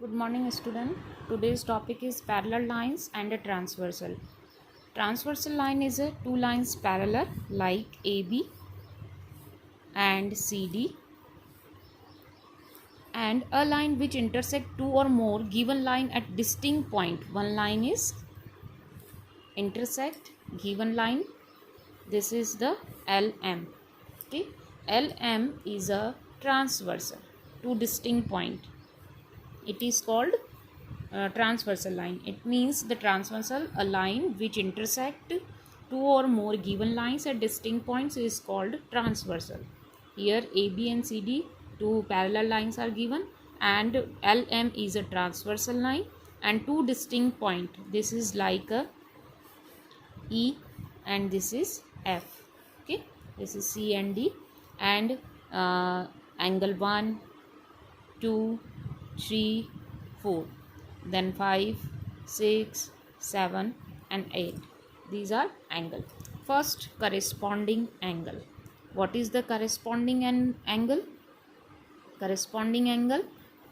Good morning, student. Today's topic is parallel lines and a transversal. Transversal line is a two lines parallel like AB and CD, and a line which intersect two or more given line at distinct point. One line is intersect given line. This is the LM. Okay, LM is a transversal two distinct point. It is called transversal line. It means the transversal, a line which intersect two or more given lines at distinct points, is called transversal. Here AB and CD, two parallel lines are given, and LM is a transversal line and two distinct point. This is like a E and this is F. Okay, this is C and D, and angle 1, 2, 3, 4, then 5, 6, 7 and 8. These are angle. First, corresponding angle. What is the corresponding angle? Corresponding angle,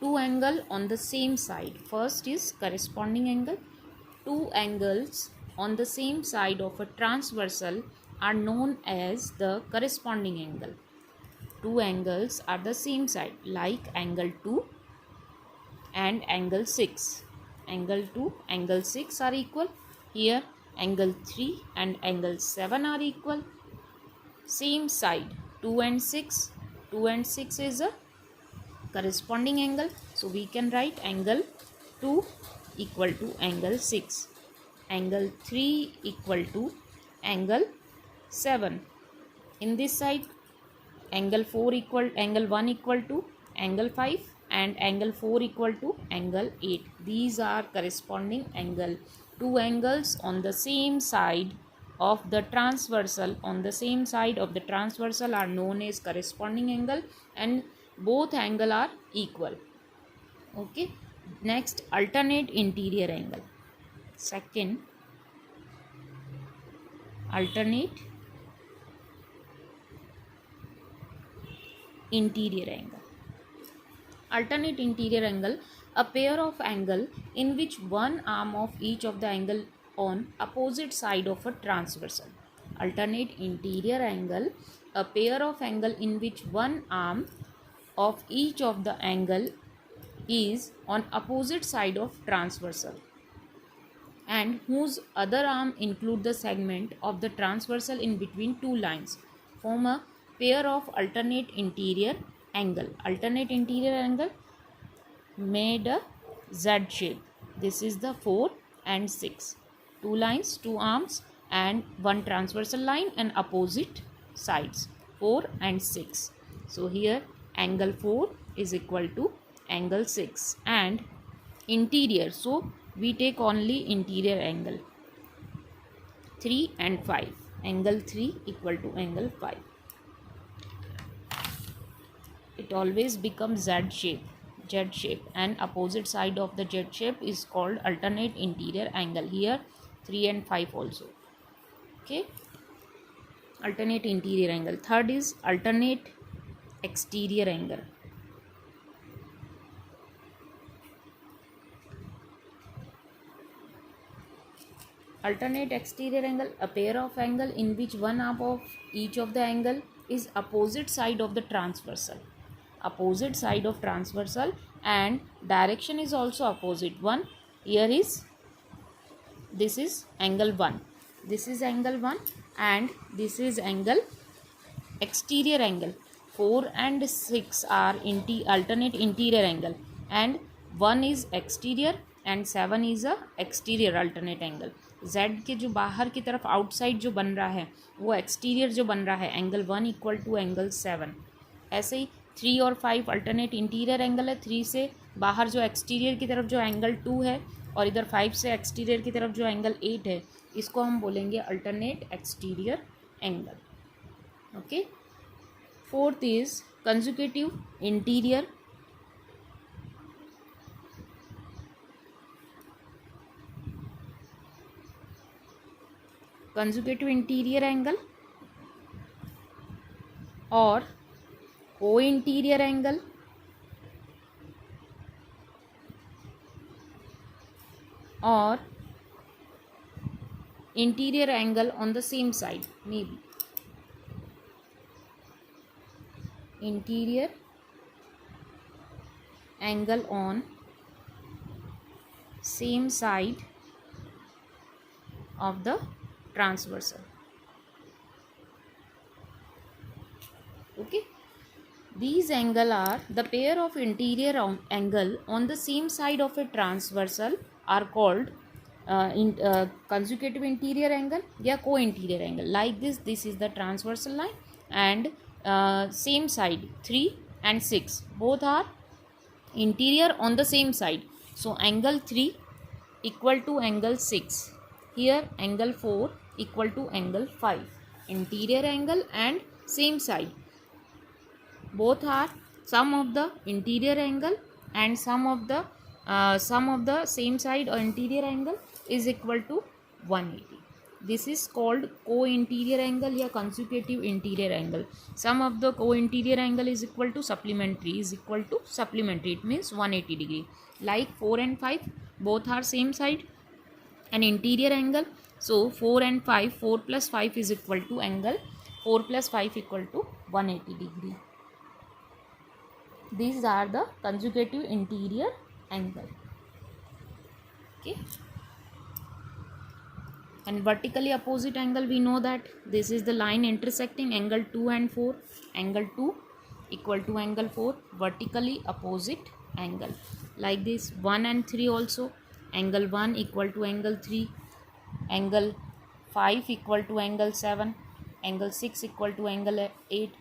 two angle on the same side. First is corresponding angle. Two angles on the same side of a transversal are known as the corresponding angle. Two angles are the same side, like angle 2 and angle 6. Angle 2, angle 6 are equal. Here angle 3 and angle 7 are equal. Same side, 2 and 6. 2 and 6 is a corresponding angle. So we can write angle 2 equal to angle 6. Angle 3 equal to angle 7. In this side, angle 1 equal to angle 5 and angle 4 equal to angle 8. These are corresponding angle. Two angles on the same side of the transversal are known as corresponding angle, and both angle are equal. Okay, next, alternate interior angle. Second, alternate interior angle. Alternate interior angle, a pair of angle in which one arm of each of the angle on opposite side of a transversal. Alternate interior angle, a pair of angle in which one arm of each of the angle is on opposite side of transversal and whose other arm include the segment of the transversal in between two lines, form a pair of alternate interior angle. Alternate interior angle made a Z shape. This is the 4 and 6. Two lines, two arms and one transversal line and opposite sides, 4 and 6. So here angle 4 is equal to angle 6 and interior. So we take only interior angle 3 and 5. Angle 3 equal to angle 5. It always becomes Z shape, and opposite side of the Z shape is called alternate interior angle. Here 3 and 5 also. Okay, alternate interior angle. Third is alternate exterior angle. Alternate exterior angle, a pair of angle in which one arm of each of the angle is opposite side of the transversal. Opposite side of transversal and direction is also opposite one. Here is, this is angle 1. This is angle 1 and this is angle exterior angle. 4 and 6 are alternate interior angle and 1 is exterior and 7 is a exterior alternate angle. Z के जो बाहर की तरफ outside जो बन रहा है वो एक्सटीरियर जो बन रहा है एंगल 1 इक्वल टू एंगल 7. ऐसे ही 3 और 5 अल्टरनेट इंटीरियर एंगल है. 3 से बाहर जो एक्सटीरियर की तरफ जो एंगल 2 है और इधर 5 से एक्सटीरियर की तरफ जो एंगल 8 है, इसको हम बोलेंगे alternate exterior angle. Okay. Fourth is consecutive interior. Consecutive interior angle और को interior angle or interior angle on the same side, maybe interior angle on same side of the transversal. Okay, these angle are the pair of interior angle on the same side of a transversal are called consecutive interior angle या co-interior angle. Like this is the transversal line, and same side 3 and 6 both are interior on the same side. So angle 3 equal to angle 6. Here angle 4 equal to angle 5. Interior angle and same side. Both are sum of the interior angle and sum of the same side or interior angle is equal to 180. This is called co-interior angle या consecutive interior angle. Sum of the co-interior angle is equal to supplementary it means 180 degree. Like 4 and 5 both are same side and interior angle. So 4 and 5, 4 plus 5 is equal to angle 4 plus 5 equal to 180 degree. These are the consecutive interior angle. Okay, and vertically opposite angle, we know that this is the line intersecting angle 2 and 4. Angle 2 equal to angle 4, vertically opposite angle. Like this 1 and 3 also, angle 1 equal to angle 3, angle 5 equal to angle 7, angle 6 equal to angle 8.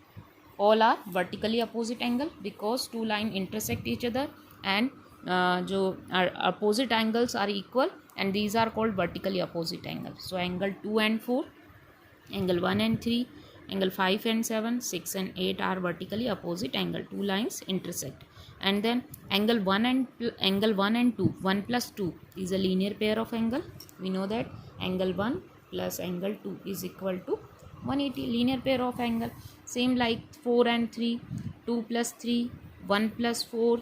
All are vertically opposite angle because two line intersect each other, and जो opposite angles are equal, and these are called vertically opposite angle. So angle 2 and 4, angle 1 and 3, angle 5 and 7, 6 and 8 are vertically opposite angle. Two lines intersect. And then angle 1 and 2, 1 plus 2 is a linear pair of angle. We know that angle 1 plus angle 2 is equal to 180, linear pair of angle. Same like 4 and 3, 2 plus 3, 1 plus 4,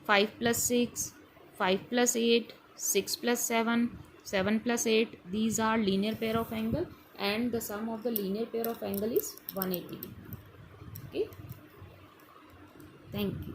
5 plus 6, 5 plus 8, 6 plus 7, 7 plus 8. These are linear pair of angle, and the sum of the linear pair of angle is 180. Okay, thank you.